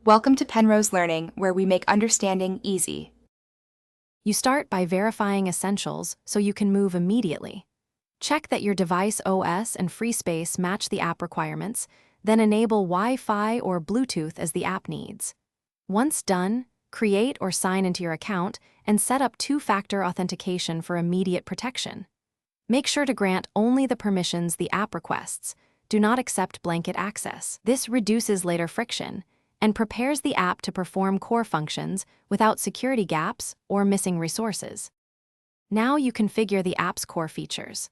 Welcome to Penrose Learning, where we make understanding easy. You start by verifying essentials so you can move immediately. Check that your device OS and free space match the app requirements, then enable Wi-Fi or Bluetooth as the app needs. Once done, create or sign into your account and set up two-factor authentication for immediate protection. Make sure to grant only the permissions the app requests. Do not accept blanket access. This reduces later friction and prepares the app to perform core functions without security gaps or missing resources. Now you configure the app's core features.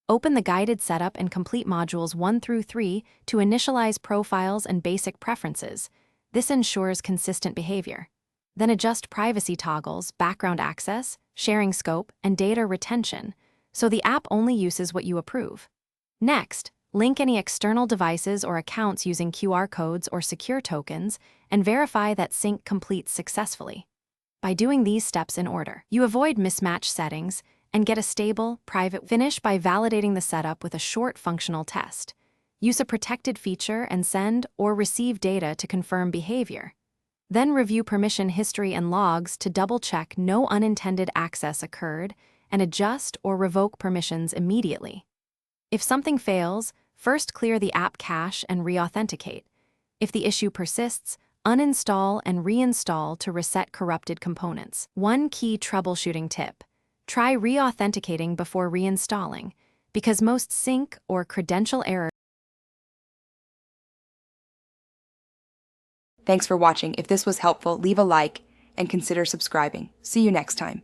Open the guided setup and complete modules 1 through 3 to initialize profiles and basic preferences. This ensures consistent behavior. Then adjust privacy toggles, background access, sharing scope, and data retention, so the app only uses what you approve. Next, link any external devices or accounts using QR codes or secure tokens and verify that sync completes successfully. By doing these steps in order, you avoid mismatch settings and get a stable, private finish by validating the setup with a short functional test. Use a protected feature and send or receive data to confirm behavior. Then review permission history and logs to double-check no unintended access occurred and adjust or revoke permissions immediately. If something fails, first clear the app cache and re-authenticate. If the issue persists, uninstall and reinstall to reset corrupted components. One key troubleshooting tip: try re-authenticating before reinstalling, because most sync or credential errors. Thanks for watching. If this was helpful, leave a like and consider subscribing. See you next time.